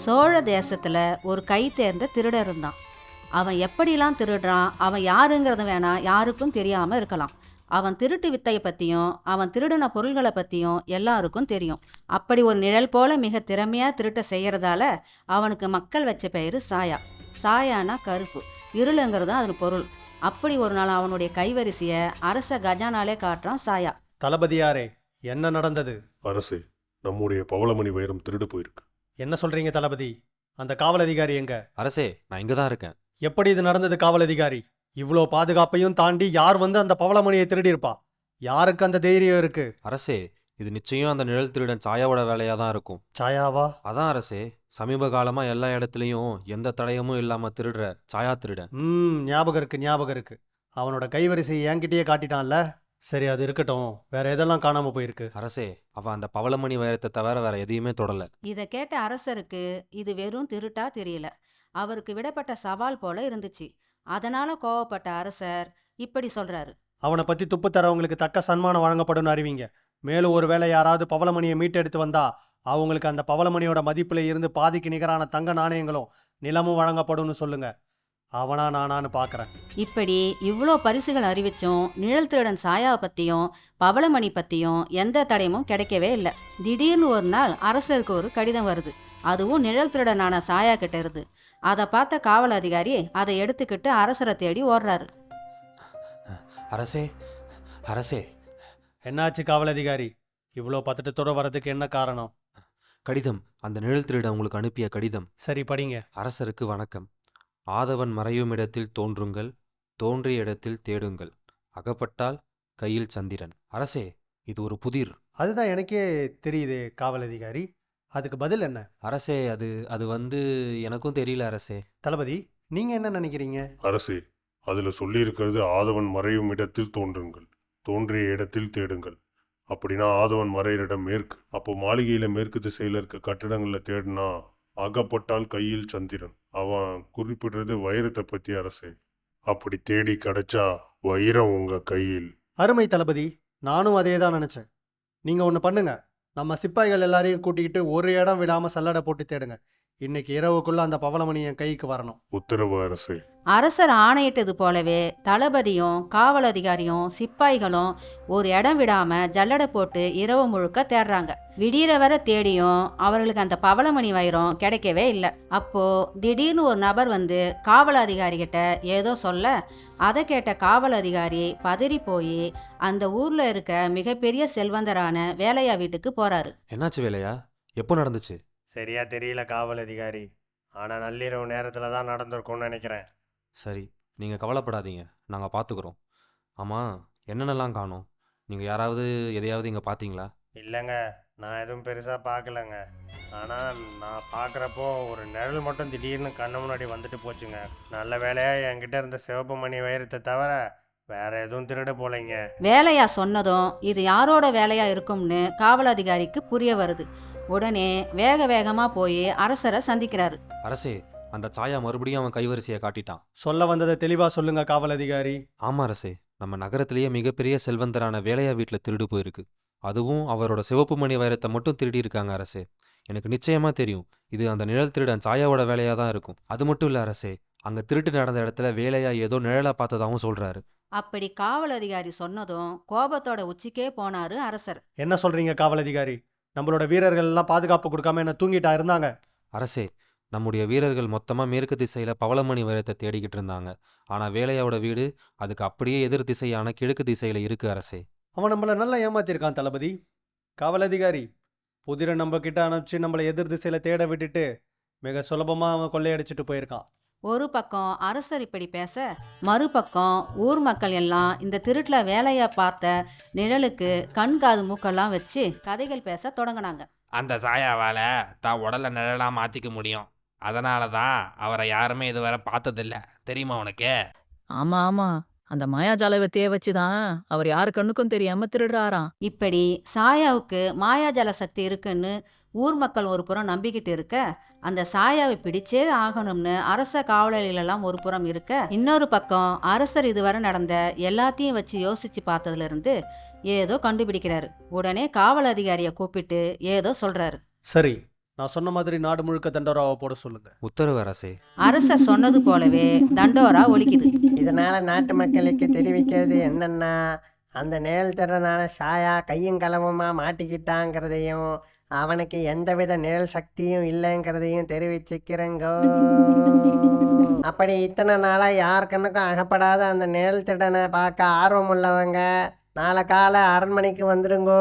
சோழ தேசத்துல ஒரு கை தேர்ந்த திருடன் இருந்தான். அவன் எப்படிலாம் திருடுறான், அவன் யாருங்கிறது வேணா யாருக்கும் தெரியாம இருக்கலாம். அவன் திருட்டு வித்தையை பத்தியும் அவன் திருடின பொருள்களை பத்தியும் எல்லாருக்கும் தெரியும். அப்படி ஒரு நிழல் போல மிக திறமையா திருட்ட செய்யறதால அவனுக்கு மக்கள் வச்ச பெயரு சாயா. சாயானா கருப்பு, இருளுங்கிறது அதன் பொருள். அப்படி ஒரு நாள் அவனுடைய கைவரிசைய அரச கஜானாலே காட்டுறான் சாயா. தளபதியாரே, என்ன நடந்தது? அரசே, நம்முடைய பவளமணி வைரம் திருடு போயிருக்கு. என்ன சொல்றீங்க தளபதி? அந்த காவல் அதிகாரி எங்க? அரசே, நான் இங்கே தான் இருக்கேன். எப்படி இது நடந்தது காவல் அதிகாரி? இவ்வளோ பாதுகாப்பையும் தாண்டி யார் வந்து அந்த பவளமணியை திருடி இருப்பா? யாருக்கு அந்த தைரியம் இருக்கு? அரசே, இது நிச்சயம் அந்த நிழல் திருடன் சாயாவோட வேலையாக தான் இருக்கும். சாயாவா? அதான் அரசே, சமீப காலமாக எல்லா இடத்துலையும் எந்த தடயமும் இல்லாமல் திருடுற சாயா திருடன். ஞாபகம் இருக்கு. அவனோட கைவரிசையை என்கிட்டயே காட்டிட்டான்ல. சரி, அது இருக்கட்டும். வேற எதெல்லாம் காணாம போயிருக்கு? அரசே, அவன் அந்த பவளமணி வைரத்தை தவிர வேற எதையுமே தொடல. இதை கேட்ட அரசருக்கு இது வெறும் திருட்டா தெரியல, அவருக்கு விடப்பட்ட சவால் போல இருந்துச்சு. அதனால கோவப்பட்ட அரசர் இப்படி சொல்றாரு. அவனை பத்தி துப்பு தரவங்களுக்கு தக்க சன்மானம் வழங்கப்படும் அறிவிங்க. மேலும் ஒருவேளை யாராவது பவளமணியை மீட்டெடுத்து வந்தா அவங்களுக்கு அந்த பவளமணியோட மதிப்புல இருந்து பாதிக்கு நிகரான தங்க நாணயங்களும் நிலமும் வழங்கப்படும்னு சொல்லுங்க. அவனா நானான்னு பாக்குறேன். இப்படி இவ்வளோ பரிசுகள் அறிவிச்சும் நிழல் திருடன் சாயாவை பத்தியும் பவளமணி பத்தியும் எந்த தடயமும் கிடைக்கவே இல்லை. திடீர்னு ஒரு நாள் அரசருக்கு ஒரு கடிதம் வருது. அதுவும் நிழல் திருடனான சாயா கிட்ட இருந்து. அதை பார்த்த காவல் அதிகாரி அதை எடுத்துக்கிட்டு அரசரை தேடி ஓடுறாரு. அரசே, அரசே, என்னாச்சு காவல் அதிகாரி? இவ்வளோ பதட்டத்தோட வரதுக்கு என்ன காரணம்? கடிதம். அந்த நிழல் திருடன் உங்களுக்கு அனுப்பிய கடிதம். சரி, படிங்க. அரசருக்கு வணக்கம். ஆதவன் மறையும் இடத்தில் தோன்றுங்கள், தோன்றிய இடத்தில் தேடுங்கள், அகப்பட்டால் கையில் சந்திரன். அரசே, இது ஒரு புதிர். அதுதான் எனக்கே தெரியுது காவல் அதிகாரி. அதுக்கு பதில் என்ன? அரசே, அது வந்து எனக்கும் தெரியல அரசே. தளபதி, நீங்க என்ன நினைக்கிறீங்க? அரசே, அதுல சொல்லியிருக்கிறது ஆதவன் மறையும் இடத்தில் தோன்றுங்கள், தோன்றிய இடத்தில் தேடுங்கள். அப்படின்னா ஆதவன் மறையிற இடம் மேற்கு. அப்போ மாளிகையில மேற்கு திசையில இருக்க கட்டிடங்கள்ல தேடினா அகப்பட்டால் கையில் சந்திரன். அவன் குறிப்பிடுறது வைரத்தை பத்தி அரசே. அப்படி தேடி கிடைச்சா வைரம் உங்க கையில். அருமை தளபதி, நானும் அதே தான் நினைச்சேன். நீங்க ஒன்று பண்ணுங்க, நம்ம சிப்பாய்கள் எல்லாரையும் கூட்டிக்கிட்டு ஒரு இடம் விடாம சல்லடை போட்டு தேடுங்க. இன்னைக்கு இரவுக்குள்ள அந்த பவளமணி என் கைக்கு வரணும். உத்தரவு அரசே. அரசர் ஆணையிட்டது போலவே தளபதியும் காவல் அதிகாரியும் சிப்பாய்களும் ஒரு இடம் விடாம ஜல்லடை போட்டு இரவு முழுக்க தேடுறாங்க. விடியற வர தேடியும் அவர்களுக்கு அந்த பவளமணி வைரம் கிடைக்கவே இல்லை. அப்போ திடீர்னு ஒரு நபர் வந்து காவல் அதிகாரி கிட்ட ஏதோ சொல்ல, அதை கேட்ட காவல் அதிகாரி பதறி போய் அந்த ஊர்ல இருக்க மிகப்பெரிய செல்வந்தரான வேலையா வீட்டுக்கு போறாரு. என்னாச்சு வேலையா? எப்போ நடந்துச்சு? சரியா தெரியல காவல் அதிகாரி, ஆனா நள்ளிரவு நேரத்துல தான் நடந்திருக்கும்னு நினைக்கிறேன். சரி, நீங்கள் கவலைப்படாதீங்க, நாங்கள் பார்த்துக்குறோம். ஆமாம், என்னென்னலாம் காணோம்? நீங்கள் யாராவது எதையாவது இங்கே பார்த்தீங்களா? இல்லைங்க, நான் எதுவும் பெருசாக பார்க்கலங்க. ஆனால் நான் பார்க்குறப்போ ஒரு நிழல் மட்டும் திடீர்னு கண்ணு முன்னாடி வந்துட்டு போச்சுங்க. நல்ல வேலையாக என்கிட்ட இருந்த சிவப்பு மணி வைரத்தை தவிர வேற எதுவும் திருட போலைங்க. வேலையா சொன்னதும் இது யாரோட வேலையா இருக்கும்னு காவல் அதிகாரிக்கு புரிய வருது. உடனே வேக வேகமா போய் அரசரை சந்திக்கிறாரு. அரசே, அந்த சாயா மறுபடியும் அவன் கைவரிசையை காட்டிட்டான். சொல்ல வந்ததை தெளிவாக சொல்லுங்க காவல் அதிகாரி. ஆமாம் அரசே, நம்ம நகரத்திலேயே மிகப்பெரிய செல்வந்தரான வேலையா வீட்டில் திருடு போயிருக்கு. அதுவும் அவரோட சிவப்பு மணி வைரத்தை மட்டும் திருடி இருக்காங்க அரசே. எனக்கு நிச்சயமாக தெரியும், இது அந்த நிழல் திருடன் சாயாவோட வேலையாக தான் இருக்கும். அது மட்டும் இல்லை அரசே, அங்கே திருட்டு நடந்த இடத்துல வேலையா ஏதோ நிழலா பார்த்ததாகவும் சொல்கிறாரு. அப்படி காவல் அதிகாரி சொன்னதும் கோபத்தோட உச்சிக்கே போனாரு அரசர். என்ன சொல்றீங்க காவல் அதிகாரி? நம்மளோட வீரர்கள் எல்லாம் பாதுகாப்பு கொடுக்காம என்ன தூங்கிட்டா இருந்தாங்க? அரசே, நம்முடைய வீரர்கள் மொத்தமாக மேற்கு திசையில் பவளமணி வைரத்தை தேடிக்கிட்டு இருந்தாங்க. ஆனால் வேலையாவோட வீடு அதுக்கு அப்படியே எதிர் திசையான கிழக்கு திசையில் இருக்கு அரசே. அவன் நம்மளை நல்லா ஏமாத்திருக்கான் தளபதி. காவல் அதிகாரி, புதிரை நம்ம கிட்ட அனுப்பிச்சு நம்மளை எதிர் திசையில தேட விட்டுட்டு மிக சுலபமா அவன் கொள்ளையடிச்சிட்டு போயிருக்கான். ஒரு பக்கம் அரசர் இப்படி பேச, மறுபக்கம் ஊர் மக்கள் எல்லாம் இந்த திருட்டுல வேலையா பார்த்த நிழலுக்கு கண் காது மூக்கெல்லாம் வச்சு கதைகள் பேச தொடங்கினாங்க. அந்த சாயாவால் தான் உடலை நிழலாக மாற்றிக்க முடியும். அதனால தான் அவரை யாருமே இதுவரை பார்த்ததில்ல. தெரியுமா உனக்கு? ஆமா ஆமா, அந்த மாயாஜால வித்தைய வச்சுதான் அவர் யாரு கண்ணுக்கும் தெரியாம திருடுறாராம். இப்படி சாயாவுக்கு மாயாஜால சக்தி இருக்குன்னு ஊர் மக்கள் ஒரு புறம் நம்பிக்கிட்டு இருக்க, அந்த சாயாவை பிடிச்சே ஆகணும்னு அரச காவலர்களெல்லாம் ஒரு புறம் இருக்க, இன்னொரு பக்கம் அரசர் இதுவரை நடந்த எல்லாத்தையும் வச்சு யோசிச்சு பார்த்ததுல இருந்து ஏதோ கண்டுபிடிக்கிறாரு. உடனே காவல் அதிகாரியை கூப்பிட்டு ஏதோ சொல்றாரு. சரி, நான் சொன்ன மாதிரி நாடு முழுக்க தண்டோராவை போட சொல்லுங்க. உத்தரவு அரசே. அரசர் சொன்னது போலவே தண்டோரா ஒலிக்குது. இதனால நாட்டு மக்களுக்கு தெரிவிக்கிறது என்னன்னா, அந்த நிழல் திறனான சாயா கையும் களவுமா மாட்டிக்கிட்டாங்கிறதையும் அவனுக்கு எந்தவித நிழல் சக்தியும் இல்லைங்கிறதையும் தெரிவிச்சுக்கிறேங்கோ. அப்படி இத்தனை நாளா யார் கண்ணுக்கும் அகப்படாத அந்த நிழல் திறனை பார்க்க ஆர்வம் உள்ளவங்க நாளை காலை அரண்மனைக்கு வந்துருங்கோ.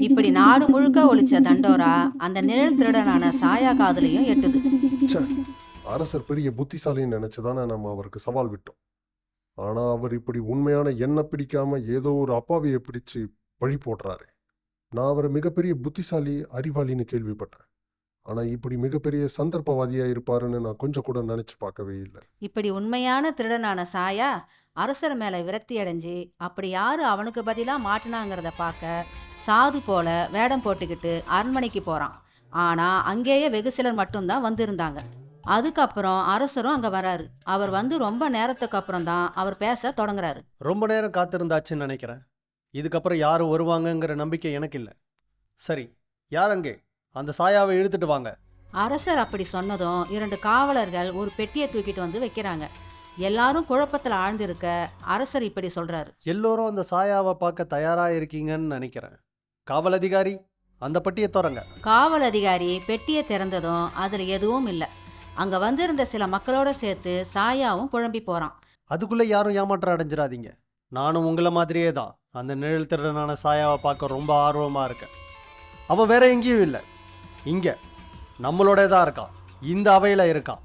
இப்படி நாடு முழுக்க ஒலிச்ச தண்டோரா அந்த நிழல் திருடனான சாயா காதுலையும் எட்டுது. ச்சே, அரசர் பெரிய புத்திசாலின்னு நினைச்சுதானே நம்ம அவருக்கு சவால் விட்டோம். ஆனா அவர் இப்படி உண்மையான எண்ணெய் பிடிக்காம ஏதோ ஒரு அப்பாவியை பிடிச்சு பழி போடுறாரு. நான் அவரை மிகப்பெரிய புத்திசாலி அறிவாளின்னு கேள்விப்பட்டேன். ஆனா இப்படி மிகப்பெரிய சந்தர்ப்பவாதியா இருப்பாருன்னு நான் கொஞ்சம் கூட நினைச்சு பார்க்கவே இல்லை. இப்படி உண்மையான திருடனான சாயா அரசர் மேல விரக்தி அடைஞ்சு அப்படி யாரு அவனுக்கு பதிலா மாட்டினாங்கிறத பார்க்க சாது போல வேடம் போட்டுக்கிட்டு அரண்மனைக்கு போறான். ஆனா அங்கேயே வெகு சிலர் மட்டும்தான் வந்திருந்தாங்க. அதுக்கப்புறம் அரசரும் அங்க வராரு. அவர் வந்து ரொம்ப நேரத்துக்கு அப்புறம் தான் அவர் பேச தொடங்குறாரு. ரொம்ப நேரம் காத்திருந்தாச்சுன்னு நினைக்கிறேன். இதுக்கப்புறம் யாரும் வருவாங்கங்கிற நம்பிக்கை எனக்கு இல்லை. சரி, யார் அங்கே? அந்த சாயாவை இழுத்துட்டு வாங்க. அரசர் அப்படி சொன்னதும் 2 காவலர்கள் ஒரு பெட்டியை தூக்கிட்டு வந்து வைக்கிறாங்க. எல்லாரும் குழப்பத்தில் ஆழ்ந்திருக்க அரசர் இப்படி சொல்றாரு. எல்லோரும் அந்த சாயாவை பார்க்க தயாரா இருக்கீங்கன்னு நினைக்கிறேன். காவல் அதிகாரி, அந்த பெட்டியை திறங்க. காவல் அதிகாரி பெட்டியை திறந்ததும் அதுல எதுவும் இல்லை. அங்க வந்திருந்த சில மக்களோட சேர்த்து சாயாவும் புழம்பி போறான். அதுக்குள்ள யாரும் ஏமாற்றம் அடைஞ்சிடாதீங்க. நானும் உங்களை மாதிரியே தான் அந்த நிழல் திருடனான சாயாவை பார்க்க ரொம்ப ஆர்வமா இருக்கேன். அவன் வேற எங்கேயும் இல்லை, இங்க நம்மளோட தான் இருக்கான். இந்த அவையில இருக்கான்.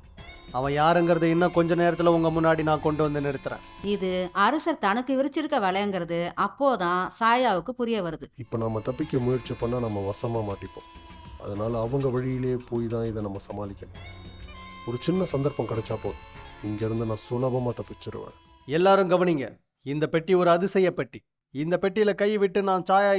அவன் யாருங்கிறது இன்னும் கொஞ்ச நேரத்துல உங்க முன்னாடி நான் கொண்டு வந்து நிறுத்துறேன். இது அரசர் தனக்கு விரிச்சிருக்க வலைங்கிறது அப்போதான் சாயாவுக்கு புரிய வருது. இப்போ நம்ம தப்பிக்க முயற்சி பண்ணால் நம்ம வசமாக மாட்டிப்போம். அதனால அவங்க வழியிலே போய் தான் இதை நம்ம சமாளிக்கணும். ஒரு சின்ன சந்தர்ப்பம் கிடைச்சா போதும், இங்கேருந்து நான் சுலபமாக தப்பிச்சிருவேன். எல்லாரும் கவனிங்க, இந்த பெட்டி ஒரு அதிசய பெட்டி. இந்த பெட்டியில கை விட்டு நான் சாயா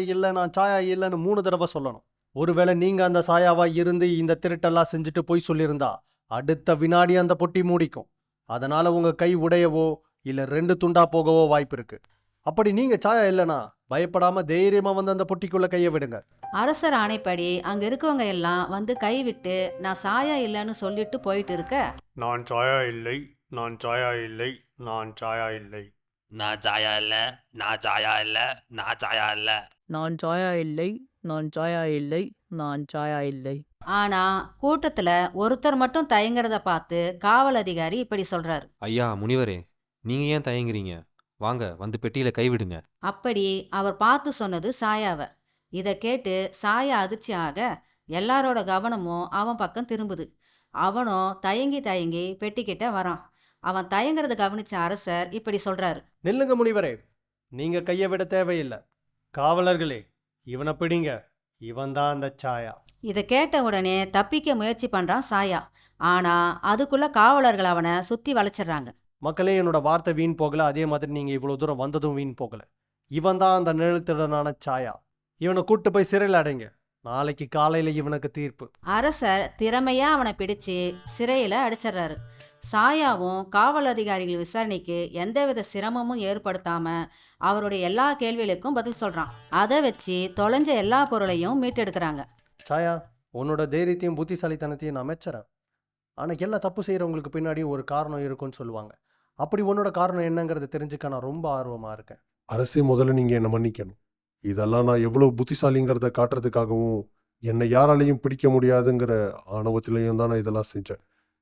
இல்லைன்னு 3 தடவை சொல்லணும். ஒருவேளை நீங்க அந்த சாயாவா இருந்து இந்த திருட்டெல்லாம் செஞ்சுட்டு போய் சொல்லியிருந்தா அடுத்த வினாடி அந்த பொட்டி மூடிக்கும். அதனால உங்க கை உடையவோ இல்ல 2 துண்டா போகவோ வாய்ப்பு இருக்கு. அப்படி நீங்க சாயா இல்லைனா பயப்படாம தைரியமா வந்து அந்த பொட்டிக்குள்ள கையை விடுங்க. அரசர் ஆணைப்படி அங்க இருக்கவங்க எல்லாம் வந்து கை விட்டு நான் சாயா இல்லைன்னு சொல்லிட்டு போயிட்டு இருக்க, நான் சாயா இல்லை, நான் சாயா இல்லை, நான் சாயா இல்லை. நான் சாயா இல்லை, நான் சாயா இல்லை, நான் சாயா இல்லை. நான் சாயா இல்லை, நான் சாயா இல்லை, நான் சாயா இல்லை. ஆனா கூட்டத்துல ஒருத்தர் மட்டும் தயங்குறத பார்த்து காவல் அதிகாரி இப்படி சொல்றாரு. ஐயா முனிவரே, நீங்க ஏன் தயங்குறீங்க? வாங்க வந்து பெட்டியில கைவிடுங்க. அப்படி அவர் பார்த்து சொன்னது சாயாவை. இதை கேட்டு சாயா அதிர்ச்சி ஆக எல்லாரோட கவனமும் அவன் பக்கம் திரும்புது. அவனும் தயங்கி தயங்கி பெட்டிக்கிட்ட வரான். அவன் தயங்குறத கவனிச்ச அரசர் இப்படி சொல்றாரு. நில்லுங்க முனிவரே, நீங்க கையை விட தேவையில்லை. காவலர்களே, இவனை பிடிங்க. இவன் தான் அந்த சாயா. இதை கேட்ட உடனே தப்பிக்க முயற்சி பண்றான் சாயா. ஆனா அதுக்குள்ள காவலர்கள் அவனை சுத்தி வளைச்சிடுறாங்க. மக்களே, என்னோட வார்த்தை வீண் போகல. அதே மாதிரி நீங்க இவ்வளவு தூரம் வந்ததும் வீண் போகல. இவன் தான் அந்த நிழல் திருடனான சாயா. இவனை கூட்டு போய் சிறையில் அடைங்க. நாளைக்கு காலையில இவனுக்கு தீர்ப்பு. அரசர் திறமையா அவனை பிடிச்சு சிறையில அடைச்சிடுறாரு. சாயாவும் காவல் அதிகாரிகள் விசாரணைக்கு எந்தவித சிரமமும் ஏற்படுத்தாம அவருடைய எல்லா கேள்விகளுக்கும் பதில் சொல்றான். அதை வச்சு தொலைஞ்ச எல்லா பொருளையும் மீட்டெடுக்கிறாங்க. சாயா, உன்னோட தைரியத்தையும் புத்திசாலித்தனத்தையும் நான் மெச்சறேன். ஆனால் எல்லா தப்பு செய்கிறவங்களுக்கு பின்னாடி ஒரு காரணம் இருக்குன்னு சொல்லுவாங்க. அப்படி உன்னோட காரணம் என்னங்கிறது தெரிஞ்சுக்க நான் ரொம்ப ஆர்வமாக இருக்கேன். அரசே, முதல்ல நீங்கள் என்னை மன்னிக்கணும். இதெல்லாம் நான் எவ்வளோ புத்திசாலிங்கிறத காட்டுறதுக்காகவும் என்னை யாராலையும் பிடிக்க முடியாதுங்கிற ஆணவத்திலையும் தான் நான் இதெல்லாம் செஞ்சேன்.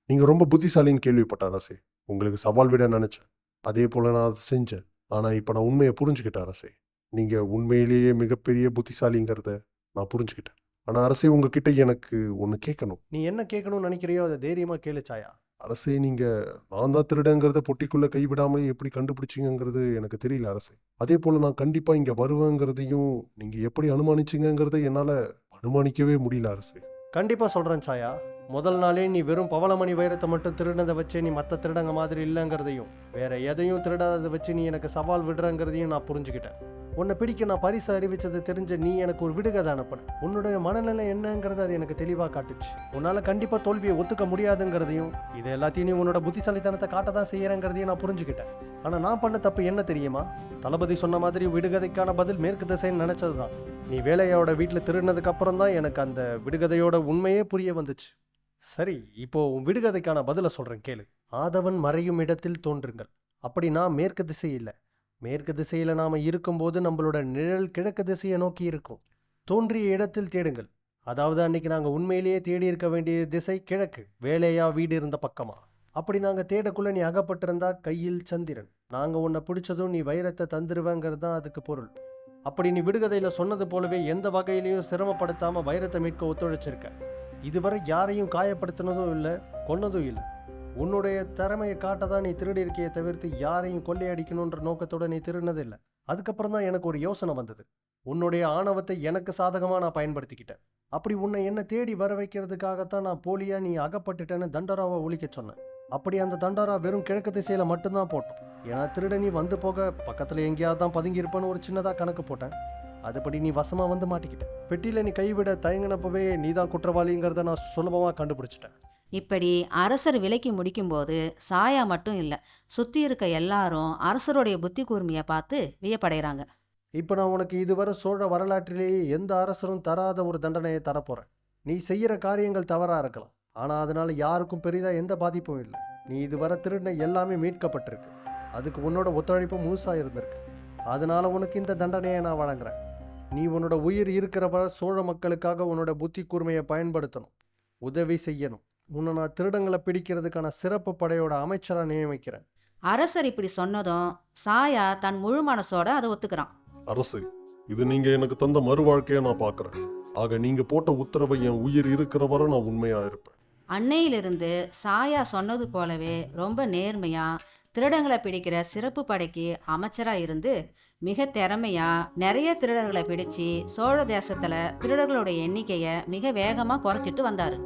நீங்கள் ரொம்ப புத்திசாலின்னு கேள்விப்பட்டேன் அரசே. உங்களுக்கு சவால் விட நினச்சேன். அதே போல் நான் அதை செஞ்சேன். ஆனால் இப்போ நான் உண்மையை புரிஞ்சுக்கிட்டேன் அரசே. நீங்கள் உண்மையிலேயே மிகப்பெரிய புத்திசாலிங்கிறத நான் புரிஞ்சுக்கிட்டேன். ஆனால் அரசே, உங்ககிட்ட எனக்கு ஒன்று கேட்கணும். நீ என்ன கேட்கணும்னு நினைக்கிறியோ அதை தைரியமாக கேளு சாயா. அரசே, நீங்கள் நான் தான் திருடங்கிறத பொட்டிக்குள்ளே கைவிடாமலே எப்படி கண்டுபிடிச்சிங்கிறது எனக்கு தெரியல அரசே. அதே போல் நான் கண்டிப்பாக இங்கே வருவேங்கிறதையும் நீங்கள் எப்படி அனுமானிச்சிங்கிறத என்னால் அனுமானிக்கவே முடியல அரசே. கண்டிப்பாக சொல்கிறேன் சாயா. முதல் நாளே நீ வெறும் பவளமணி வைரத்தை மட்டும் திருடினதை வச்சு நீ மற்ற திருடங்க மாதிரி இல்லைங்கிறதையும் வேற எதையும் திருடாததை வச்சு நீ எனக்கு சவால் விடுறங்கிறதையும் நான் புரிஞ்சுக்கிட்டேன். உன்னை பிடிக்க நான் பரிசு அறிவிச்சது தெரிஞ்ச நீ எனக்கு ஒரு விடுகதை அனுப்பின. உன்னுடைய மனநிலை என்னங்கிறது அது எனக்கு தெளிவாக காட்டுச்சு. உன்னால கண்டிப்பாக தோல்வியை ஒத்துக்க முடியாதுங்கிறதையும் இது எல்லாத்தையும் நீ உன்னோட புத்திசாலித்தனத்தை காட்ட தான் செய்யறங்கிறதையும் நான் புரிஞ்சுக்கிட்டேன். ஆனால் நான் பண்ண தப்பு என்ன தெரியுமா? தளபதி சொன்ன மாதிரி விடுகதைக்கான பதில் மேற்கு திசைன்னு நினைச்சது தான். நீ வேலையோட வீட்டில் திருடினதுக்கு அப்புறம் தான் எனக்கு அந்த விடுகதையோட உண்மையே புரிய வந்துச்சு. சரி, இப்போ உன் விடுகதைக்கான பதிலை சொல்றேன் கேளு. ஆதவன் மறையும் இடத்தில் தோன்றுங்கள். அப்படின்னா மேற்கு திசை இல்லை. மேற்கு திசையில் நாம் இருக்கும்போது நம்மளோட நிழல் கிழக்கு திசையை நோக்கி இருக்கும். தோன்றிய இடத்தில் தேடுங்கள். அதாவது அன்னைக்கு நாங்கள் உண்மையிலேயே தேடி இருக்க வேண்டிய திசை கிழக்கு, வேலையா வீடு இருந்த பக்கமா. அப்படி நாங்கள் தேடக்குள்ள நீ அகப்பட்டிருந்தா கையில் சந்திரன். நாங்கள் உன்னை பிடிச்சதும் நீ வைரத்தை தந்துருவேங்கிறது தான் அதுக்கு பொருள். அப்படி நீ விடுகதையில் சொன்னது போலவே எந்த வகையிலையும் சிரமப்படுத்தாமல் வைரத்தை மீட்க ஒத்துழைச்சிருக்க. இதுவரை யாரையும் காயப்படுத்தினதும் இல்லை, கொன்னதும் இல்லை. உன்னுடைய திறமையை காட்ட தான் நீ திருடி இருக்கையை தவிர்த்து யாரையும் கொள்ளையடிக்கணுன்ற நோக்கத்தோட நீ திருடினது இல்லை. அதுக்கப்புறம் தான் எனக்கு ஒரு யோசனை வந்தது. உன்னுடைய ஆணவத்தை எனக்கு சாதகமாக நான் பயன்படுத்திக்கிட்டேன். அப்படி உன்னை என்ன தேடி வர வைக்கிறதுக்காகத்தான் நான் போலியா நீ அகப்பட்டுட்டேன்னு தண்டராவை ஒழிக்க சொன்னேன். அப்படி அந்த தண்டரா வெறும் கிழக்கு திசையில மட்டும்தான் போட்டோம். ஏன்னா திருட நீ வந்து போக பக்கத்துல எங்கேயாவது தான் பதுங்கி இருப்பேன்னு ஒரு சின்னதா கணக்கு போட்டேன். அதுபடி நீ வசமா வந்து மாட்டிக்கிட்ட. பெட்டியில நீ கைவிட தயங்கினப்பவே நீ தான் குற்றவாளிங்கிறத நான் சுலபமாக கண்டுபிடிச்சிட்டேன். இப்படி அரசர் விலைக்கு முடிக்கும்போது சாயா மட்டும் இல்லை, சுற்றி இருக்க எல்லாரும் அரசருடைய புத்தி கூர்மையை பார்த்து வியப்படைகிறாங்க. இப்போ நான் உனக்கு இதுவரை சோழ வரலாற்றிலேயே எந்த அரசரும் தராத ஒரு தண்டனையை தரப்போறேன். நீ செய்யற காரியங்கள் தவறா இருக்கலாம், ஆனால் அதனால யாருக்கும் பெரிதாக எந்த பாதிப்பும் இல்லை. நீ இதுவரை திருடின எல்லாமே மீட்கப்பட்டிருக்கு. அதுக்கு உன்னோட ஒத்துழைப்பு முழுசாக இருந்திருக்கு. அதனால உனக்கு இந்த தண்டனையை நான் வழங்குறேன். நீ உன்னோட உயிர் இருக்கிறவ சோழ மக்களுக்காக உன்னோட புத்தி கூர்மையை பயன்படுத்தணும், உதவி செய்யணும். உன்னை நான் திருடங்களை பிடிக்கிறதுக்கான சிறப்பு படையோட அமைச்சராக நியமிக்கிறேன். அரசர் இப்படி சொன்னதும் சாயா தன் முழு மனசோட அதை ஒத்துக்கிறான். அரசு, இது நீங்க எனக்கு தந்த மறு வாழ்க்கையை நான் பார்க்குறேன். ஆக நீங்க போட்ட உத்தரவை என் உயிர் இருக்கிற வரை நான் உண்மையா இருப்பேன். அன்னையிலிருந்து சாயா சொன்னது போலவே ரொம்ப நேர்மையா திருடங்களை பிடிக்கிற சிறப்பு படைக்கு அமைச்சரா இருந்து மிக திறமையா நிறைய திருடர்களை பிடிச்சு சோழ தேசத்துல திருடர்களோட எண்ணிக்கையை மிக வேகமா குறைச்சிட்டு வந்தாரு.